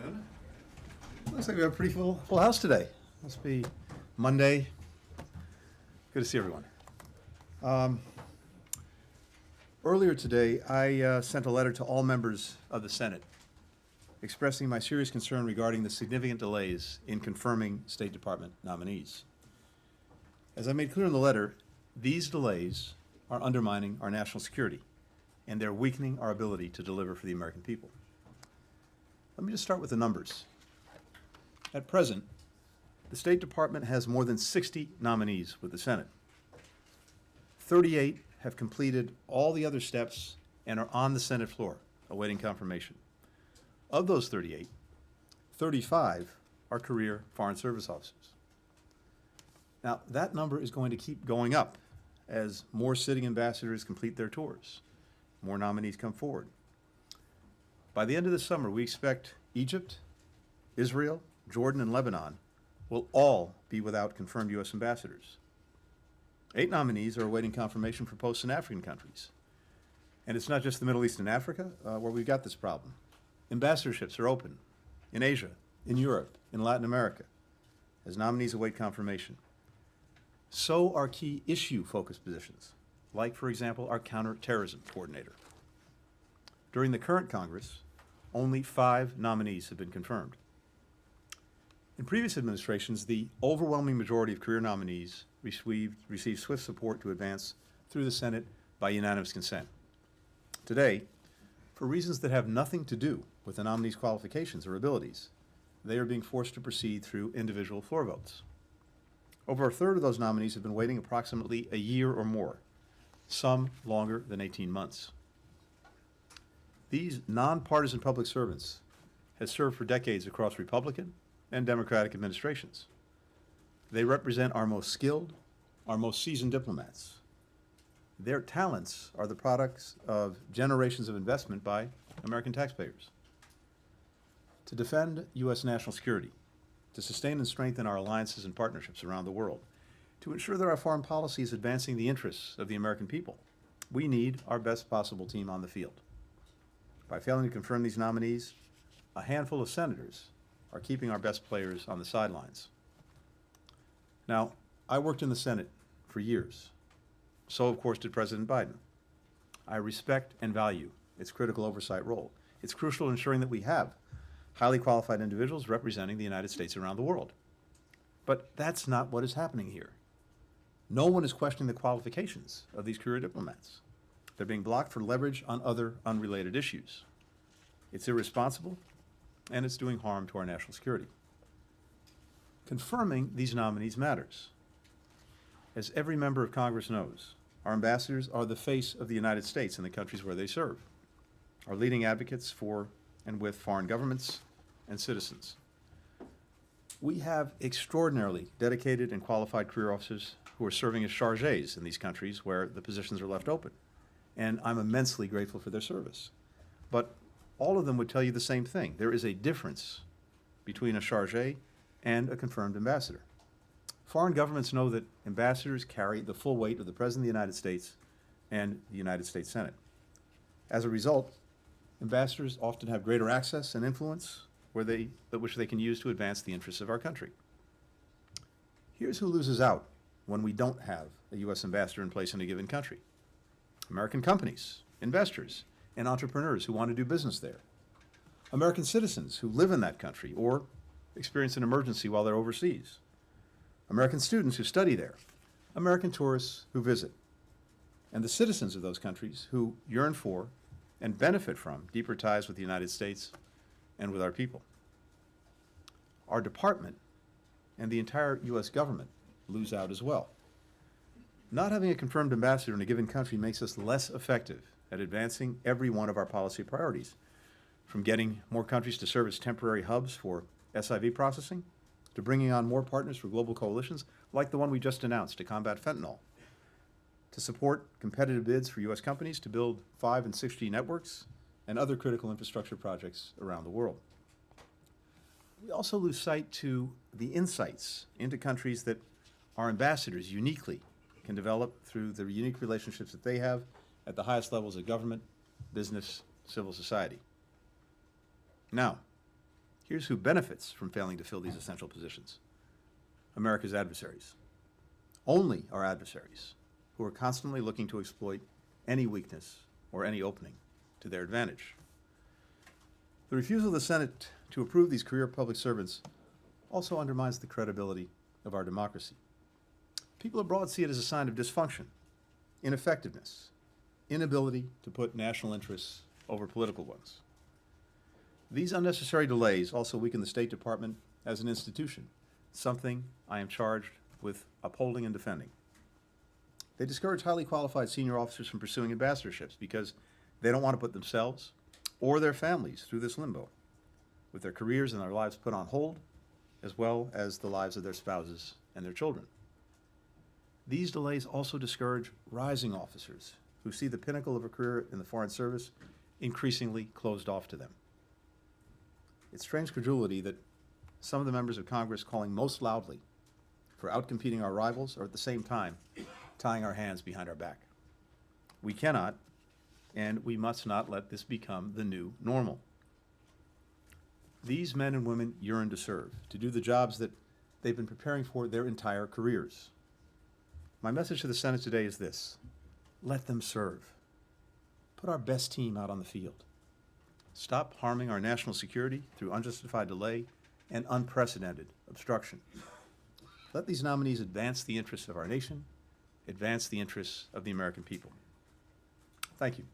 afternoon. Looks like we have a pretty full house today. Must be Monday. Good to see everyone. Earlier today, I sent a letter to all members of the Senate expressing my serious concern regarding the significant delays in confirming State Department nominees. As I made clear in the letter, these delays are undermining our national security, and they're weakening our ability to deliver for the American people. Let me just start with the numbers. At present, the State Department has more than 60 nominees with the Senate. 38 have completed all the other steps and are on the Senate floor, awaiting confirmation. Of those 38, 35 are career Foreign Service officers. Now, that number is going to keep going up as more sitting ambassadors complete their tours, more nominees come forward. By the end of the summer, we expect Egypt, Israel, Jordan, and Lebanon will all be without confirmed U.S. ambassadors. 8 nominees are awaiting confirmation for posts in African countries. And it's not just the Middle East and Africa where we've got this problem. Ambassadorships are open in Asia, in Europe, in Latin America, as nominees await confirmation. So are key issue-focused positions, like, for example, our counterterrorism coordinator. During the current Congress, only 5 nominees have been confirmed. In previous administrations, the overwhelming majority of career nominees received swift support to advance through the Senate by unanimous consent. Today, for reasons that have nothing to do with the nominee's qualifications or abilities, they are being forced to proceed through individual floor votes. Over a third of those nominees have been waiting approximately a year or more, some longer than 18 months. These nonpartisan public servants have served for decades across Republican and Democratic administrations. They represent our most skilled, our most seasoned diplomats. Their talents are the products of generations of investment by American taxpayers. To defend U.S. national security, to sustain and strengthen our alliances and partnerships around the world, to ensure that our foreign policy is advancing the interests of the American people, we need our best possible team on the field. By failing to confirm these nominees, a handful of senators are keeping our best players on the sidelines. Now, I worked in the Senate for years. So, of course, did President Biden. I respect and value its critical oversight role. It's crucial in ensuring that we have highly qualified individuals representing the United States around the world. But that's not what is happening here. No one is questioning the qualifications of these career diplomats. They're being blocked for leverage on other unrelated issues. It's irresponsible, and it's doing harm to our national security. Confirming these nominees matters. As every member of Congress knows, our ambassadors are the face of the United States in the countries where they serve, are leading advocates for and with foreign governments and citizens. We have extraordinarily dedicated and qualified career officers who are serving as chargés in these countries where the positions are left open, and I'm immensely grateful for their service. But all of them would tell you the same thing. There is a difference between a chargé and a confirmed ambassador. Foreign governments know that ambassadors carry the full weight of the President of the United States and the United States Senate. As a result, ambassadors often have greater access and influence which they can use to advance the interests of our country. Here's who loses out when we don't have a U.S. ambassador in place in a given country. American companies, investors, and entrepreneurs who want to do business there. American citizens who live in that country or experience an emergency while they're overseas. American students who study there. American tourists who visit. And the citizens of those countries who yearn for and benefit from deeper ties with the United States and with our people. Our department and the entire U.S. government lose out as well. Not having a confirmed ambassador in a given country makes us less effective at advancing every one of our policy priorities, from getting more countries to serve as temporary hubs for SIV processing, to bringing on more partners for global coalitions like the one we just announced to combat fentanyl, to support competitive bids for U.S. companies to build 5 and 6G networks and other critical infrastructure projects around the world. We also lose sight to the insights into countries that our ambassadors uniquely can develop through the unique relationships that they have at the highest levels of government, business, civil society. Now, Here's who benefits from failing to fill these essential positions: America's adversaries. Only our adversaries, who are constantly looking to exploit any weakness or any opening to their advantage. The refusal of the Senate to approve these career public servants also undermines the credibility of our democracy. People abroad see it as a sign of dysfunction, ineffectiveness, inability to put national interests over political ones. These unnecessary delays also weaken the State Department as an institution, something I am charged with upholding and defending. They discourage highly qualified senior officers from pursuing ambassadorships because they don't want to put themselves or their families through this limbo, with their careers and their lives put on hold, as well as the lives of their spouses and their children. These delays also discourage rising officers who see the pinnacle of a career in the Foreign Service increasingly closed off to them. It's strange credulity that some of the members of Congress calling most loudly for outcompeting our rivals are at the same time tying our hands behind our back. We cannot and we must not let this become the new normal. These men and women yearn to serve, to do the jobs that they've been preparing for their entire careers. My message to the Senate today is this: let them serve. Put our best team out on the field. Stop harming our national security through unjustified delay and unprecedented obstruction. Let these nominees advance the interests of our nation, advance the interests of the American people. Thank you.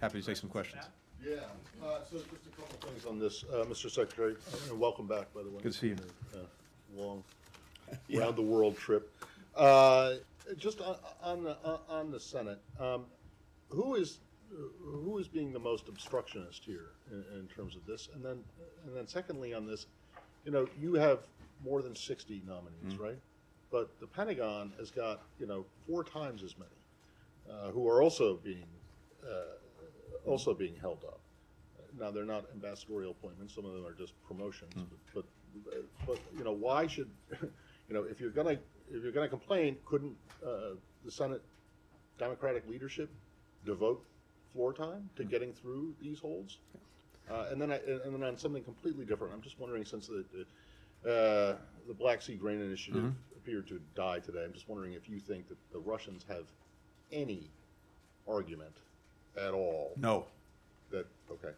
Happy to take some questions. Yeah, so just a couple things on this, Mr. Secretary, and welcome back, by the way. Good to see you. Long, Yeah. round-the-world trip. Just on the Senate, who is being the most obstructionist here in terms of this? And then secondly on this, you have more than 60 nominees, right? But the Pentagon has got 4 times as many who are also being held up. Now they're not ambassadorial appointments; some of them are just promotions. But why should if you're gonna complain, couldn't the Senate Democratic leadership devote floor time to getting through these holds? And then on something completely different, I'm just wondering, since the Black Sea Grain Initiative appeared to die today, I'm just wondering if you think that the Russians have any argument at all. No. Okay.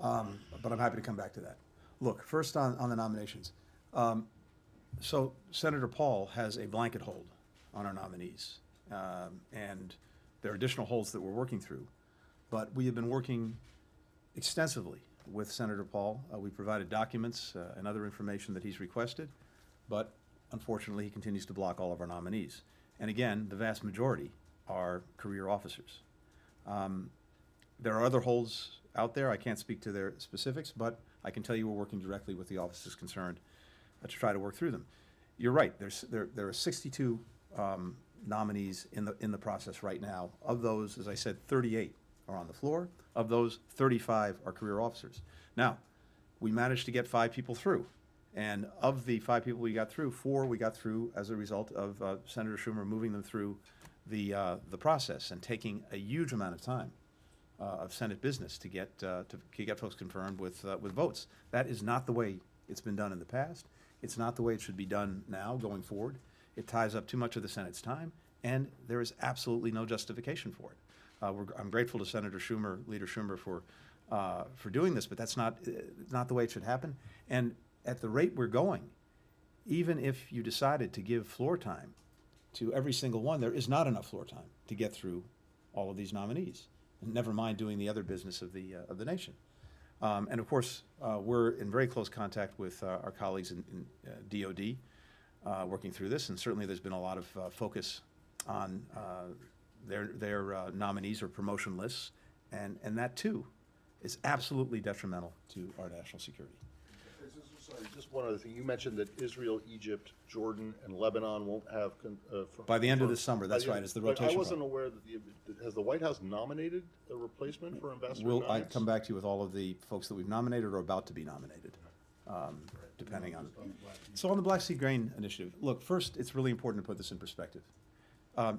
But I'm happy to come back to that. Look, first on the nominations. So Senator Paul has a blanket hold on our nominees. And there are additional holds that we're working through. But we have been working extensively with Senator Paul. We provided documents and other information that he's requested. But unfortunately, he continues to block all of our nominees. And again, the vast majority are career officers. There are other holds out there. I can't speak to their specifics, but I can tell you we're working directly with the officers concerned to try to work through them. You're right. There are 62 nominees in the process right now. Of those, as I said, 38 are on the floor. Of those, 35 are career officers. Now, we managed to get 5 people through. And of the 5 people we got through, 4 we got through as a result of Senator Schumer moving them through the process and taking a huge amount of time of Senate business to get folks confirmed with votes. That is not the way it's been done in the past. It's not the way it should be done now going forward. It ties up too much of the Senate's time, and there is absolutely no justification for it. I'm grateful to Senator Schumer, Leader Schumer, for doing this, but that's not the way it should happen. And at the rate we're going, even if you decided to give floor time to every single one, there is not enough floor time to get through all of these nominees. Never mind doing the other business of the nation. And of course, we're in very close contact with our colleagues in DOD working through this, and certainly there's been a lot of focus on their nominees or promotion lists, and that too is absolutely detrimental to our national security. Sorry, just one other thing. You mentioned that Israel, Egypt, Jordan, and Lebanon won't have by the end of this summer. That's right. It's the rotation. I wasn't aware that has the White House nominated a replacement for Ambassador I'd come back to you with all of the folks that we've nominated or about to be nominated, depending on. So on the Black Sea Grain Initiative, look, first, it's really important to put this in perspective. Of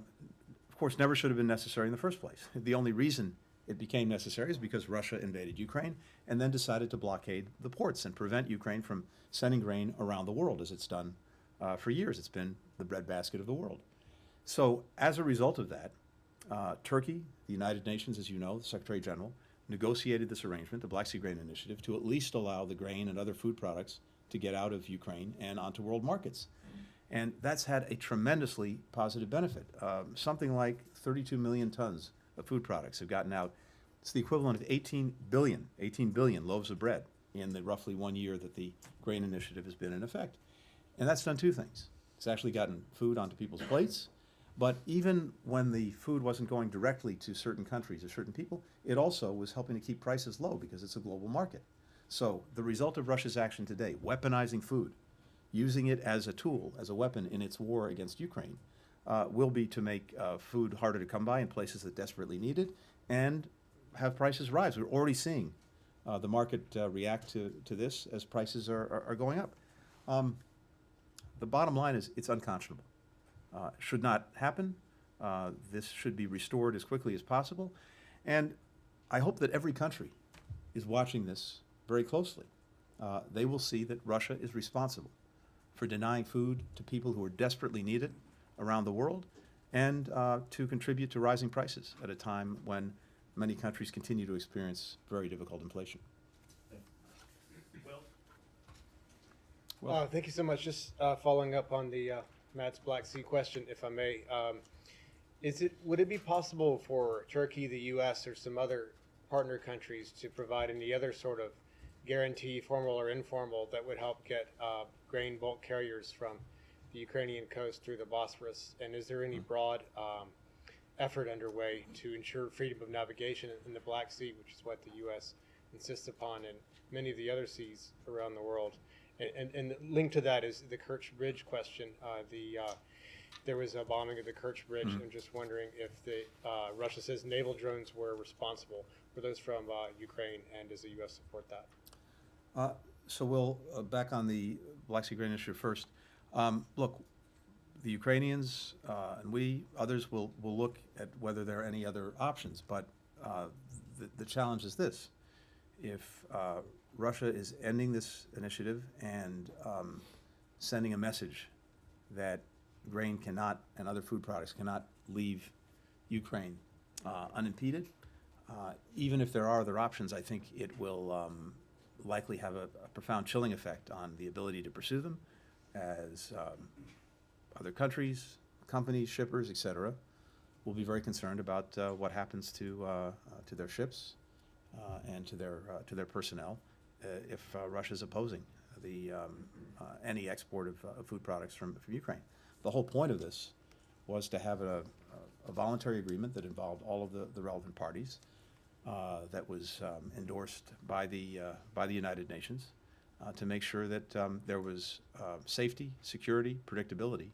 course, never should have been necessary in the first place. The only reason it became necessary is because Russia invaded Ukraine and then decided to blockade the ports and prevent Ukraine from sending grain around the world, as it's done for years. It's been the breadbasket of the world. So as a result of that, Turkey, the United Nations, as you know, the Secretary General, negotiated this arrangement, the Black Sea Grain Initiative, to at least allow the grain and other food products to get out of Ukraine and onto world markets. And that's had a tremendously positive benefit. Something like 32 million tons of food products have gotten out. It's the equivalent of 18 billion loaves of bread in the roughly 1 year that the grain initiative has been in effect. And that's done two things. It's actually gotten food onto people's plates, but even when the food wasn't going directly to certain countries or certain people, it also was helping to keep prices low because it's a global market. So the result of Russia's action today, weaponizing food, using it as a tool, as a weapon in its war against Ukraine, will be to make food harder to come by in places that desperately need it and have prices rise. We're already seeing the market react to this as prices are going up. The bottom line is it's unconscionable. Should not happen. This should be restored as quickly as possible. And I hope that every country is watching this very closely. They will see that Russia is responsible for denying food to people who are desperately need it around the world and to contribute to rising prices at a time when many countries continue to experience very difficult inflation. Well, thank you so much. Just following up on the Matt's Black Sea question, if I may. Would it be possible for Turkey, the U.S., or some other partner countries to provide any other sort of guarantee, formal or informal, that would help get grain bulk carriers from the Ukrainian coast through the Bosphorus? And is there any broad effort underway to ensure freedom of navigation in the Black Sea, which is what the U.S. insists upon in many of the other seas around the world? And linked to that is the Kerch Bridge question. There was a bombing of the Kerch Bridge. I'm just wondering if Russia says naval drones were responsible. Were those from Ukraine, and does the U.S. support that? So we'll back on the Black Sea Grain Initiative first. Look, the Ukrainians and others will look at whether there are any other options. But the challenge is this: if Russia is ending this initiative and sending a message that grain cannot and other food products cannot leave Ukraine unimpeded, even if there are other options, I think it will likely have a profound chilling effect on the ability to pursue them, as other countries, companies, shippers, etc., will be very concerned about what happens to their ships and to their personnel if Russia's opposing any export of food products from Ukraine. The whole point of this was to have a voluntary agreement that involved all of the relevant parties, that was endorsed by the United Nations, to make sure that there was safety, security, predictability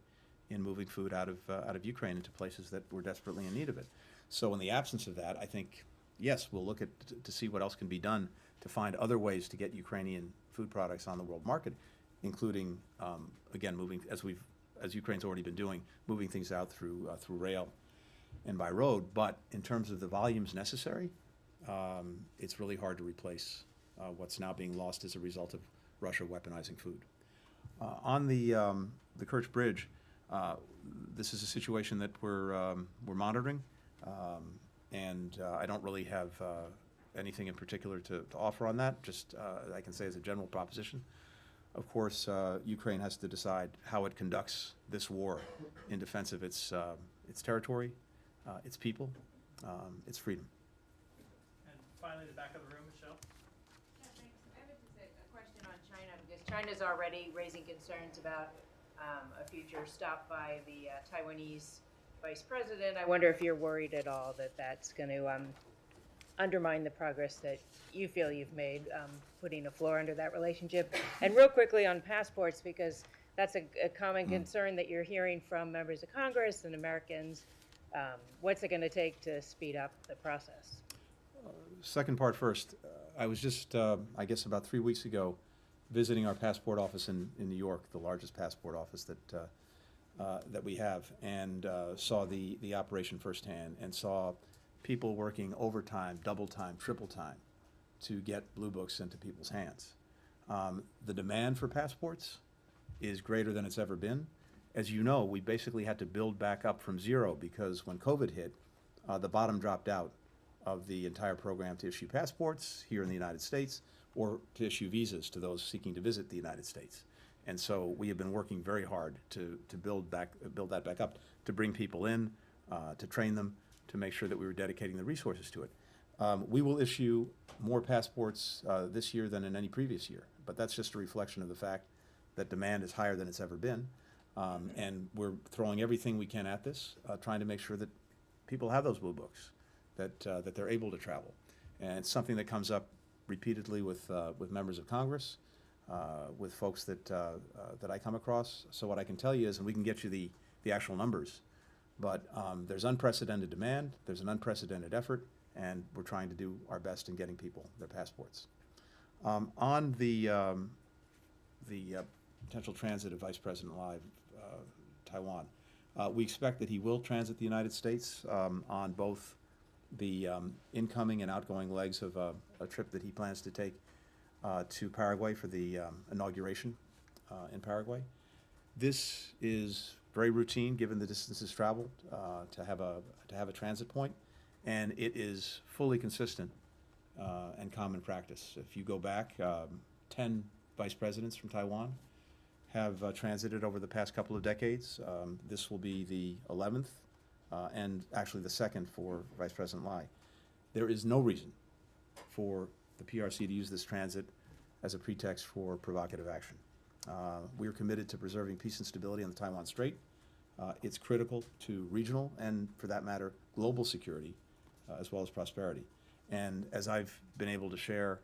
in moving food out of Ukraine into places that were desperately in need of it. So in the absence of that, I think, yes, we'll look to see what else can be done to find other ways to get Ukrainian food products on the world market, including, again, moving, as Ukraine's already been doing, moving things out through rail and by road. But in terms of the volumes necessary, it's really hard to replace what's now being lost as a result of Russia weaponizing food. On the Kerch Bridge, this is a situation that we're monitoring, and I don't really have anything in particular to offer on that. Just I can say as a general proposition. Of course, Ukraine has to decide how it conducts this war in defense of its territory, its people, its freedom. And finally, the back of the room, Michelle. Yeah, thanks. I have just a question on China, because China's already raising concerns about a future stop by the Taiwanese vice president. I wonder if you're worried at all that that's going to undermine the progress that you feel you've made, putting a floor under that relationship. And real quickly on passports, because that's a common concern that you're hearing from members of Congress and Americans. What's it going to take to speed up the process? Second part first. I was just, I guess about 3 weeks ago, visiting our passport office in New York, the largest passport office that we have, and saw the operation firsthand, and saw people working overtime, double time, triple time to get Blue Books into people's hands. The demand for passports is greater than it's ever been. As you know, we basically had to build back up from zero because when COVID hit, the bottom dropped out of the entire program to issue passports here in the United States or to issue visas to those seeking to visit the United States. And so we have been working very hard to build that back up, to bring people in, to train them, to make sure that we were dedicating the resources to it. We will issue more passports this year than in any previous year, but that's just a reflection of the fact that demand is higher than it's ever been. And we're throwing everything we can at this, trying to make sure that people have those Blue Books, that they're able to travel. And it's something that comes up repeatedly with members of Congress, with folks that I come across. So what I can tell you is, and we can get you the actual numbers, but there's unprecedented demand, there's an unprecedented effort, and we're trying to do our best in getting people their passports. On the potential transit of Vice President Lai, Taiwan, we expect that he will transit the United States on both the incoming and outgoing legs of a trip that he plans to take to Paraguay for the inauguration in Paraguay. This is very routine, given the distances traveled, to have a transit point, and it is fully consistent and common practice. If you go back, 10 vice presidents from Taiwan have transited over the past couple of decades. This will be the 11th, and actually the second for Vice President Lai. There is no reason for the PRC to use this transit as a pretext for provocative action. We are committed to preserving peace and stability on the Taiwan Strait. It's critical to regional and, for that matter, global security, as well as prosperity. And as I've been able to share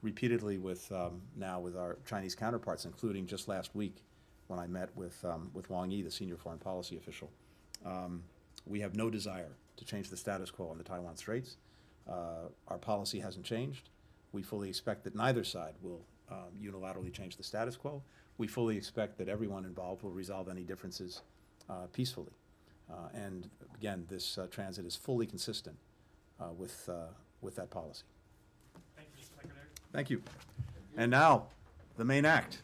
repeatedly with now with our Chinese counterparts, including just last week when I met with Wang Yi, the senior foreign policy official, we have no desire to change the status quo on the Taiwan Straits. Our policy hasn't changed. We fully expect that neither side will unilaterally change the status quo. We fully expect that everyone involved will resolve any differences peacefully. And again, this transit is fully consistent with that policy. Thank you, Mr. Secretary. Thank you. And now, the main act.